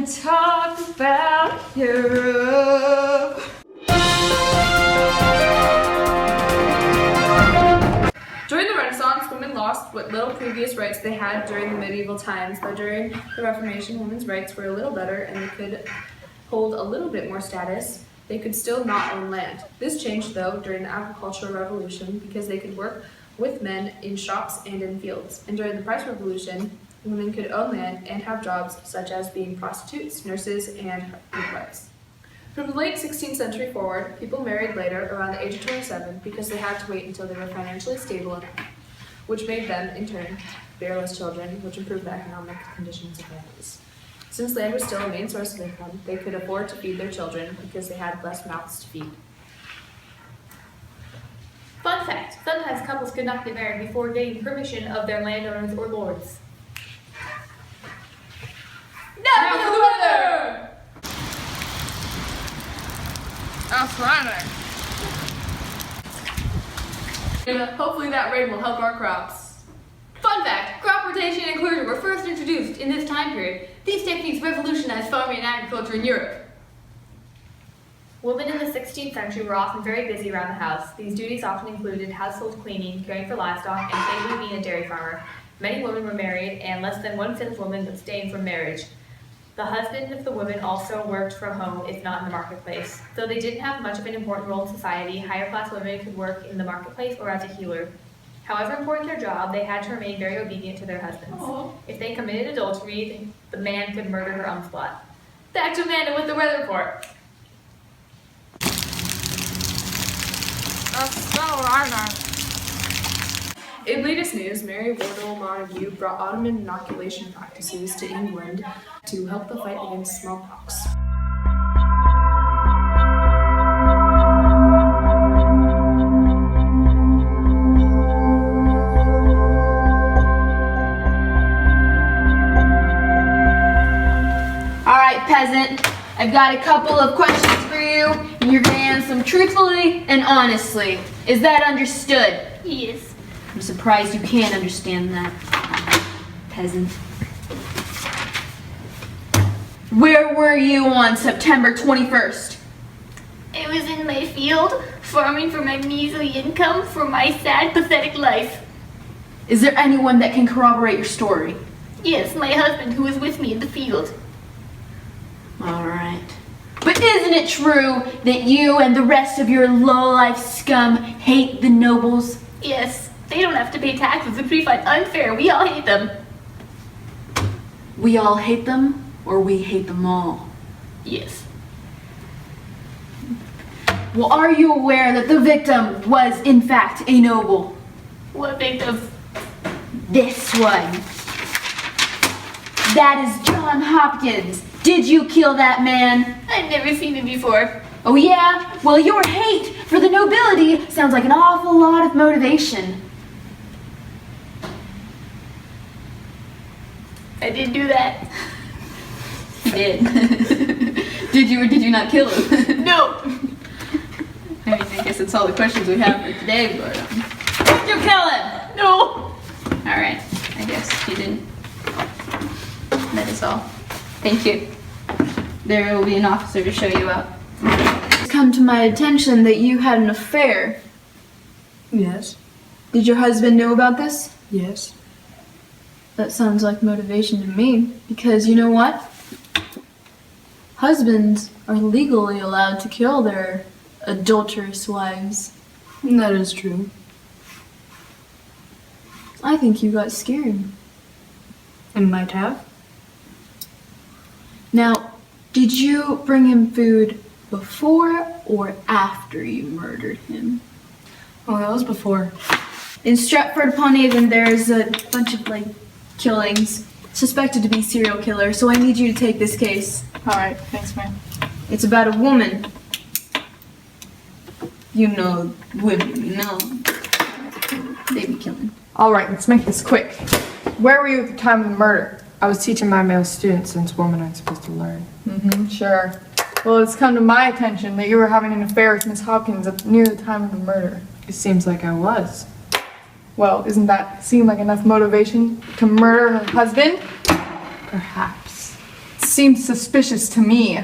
talk about Europe. During the Renaissance, women lost what little previous rights they had during the medieval times, though during the Reformation, women's rights were a little better and they could hold a little bit more status. They could still not own land. This changed, though, during the agricultural revolution because they could work with men in shops and in fields. And during the price revolution, women could own land and have jobs such as being prostitutes, nurses, and midwives. From the late 16th century forward, people married later around the age of 27 because they had to wait until they were financially stable enough, which made them, in turn, bear less children, which improved the economic conditions of families. Since land was still a main source of income, they could afford to feed their children because they had less mouths to feed. Fun fact, sometimes couples could not get married before getting permission of their landowners or lords. Now for the weather! Outstanding. Hopefully that rain will help our crops. Fun fact, crop rotation and closure were first introduced in this time period. These techniques revolutionized farming and agriculture in Europe. Women in the 16th century were often very busy around the house. These duties often included household cleaning, caring for livestock, and safely being a dairy farmer. Many women were married, and less than 1/5 of women abstained from marriage. The husband of the women also worked from home, if not in the marketplace. Though they didn't have much of an important role in society, higher class women could work in the marketplace or as a healer. However important their job, they had to remain very obedient to their husbands. Aww. If they committed adultery, the man could murder her on the spot. Back to Amanda with the weather report. In latest news, Mary Wardle Montagu brought Ottoman inoculation practices to England to help the fight against smallpox. Alright, peasant, I've got a couple of questions for you, and you're gonna answer them truthfully and honestly. Is that understood? Yes. I'm surprised you can't understand that, peasant. Where were you on September 21st? I was in my field, farming for my measly income for my sad, pathetic life. Is there anyone that can corroborate your story? Yes, my husband who was with me in the field. Alright. But isn't it true that you and the rest of your low-life scum hate the nobles? Yes, they don't have to pay taxes, which we find unfair. We all hate them. We all hate them, or we hate them all? Yes. Well, are you aware that the victim was, in fact, a noble? What victim? This one. That is John Hopkins. Did you kill that man? I've never seen him before. Oh yeah? Well, your hate for the nobility sounds like an awful lot of motivation. I didn't do that. You did. Did you or did you not kill him? No. I mean, I guess that's all the questions we have for today, but did you kill him? No. Alright, I guess you didn't. That is all. Thank you. There will be an officer to show you out. It's come to my attention that you had an affair. Yes. Did your husband know about this? Yes. That sounds like motivation to me, because you know what? Husbands are legally allowed to kill their adulterous wives. That is true. I think you got scared. I might have. Now, did you bring him food before or after you murdered him? Oh, that was before. In Stratford-upon-Avon, there's a bunch of, killings suspected to be serial killers, so I need you to take this case. Alright, thanks, man. It's about a woman. You know women, they be killing. Alright, let's make this quick. Where were you at the time of the murder? I was teaching my male students since women aren't supposed to learn. Sure. Well, it's come to my attention that you were having an affair with Miss Hopkins near the time of the murder. It seems like I was. Well, doesn't that seem like enough motivation to murder her husband? Perhaps. seems suspicious to me.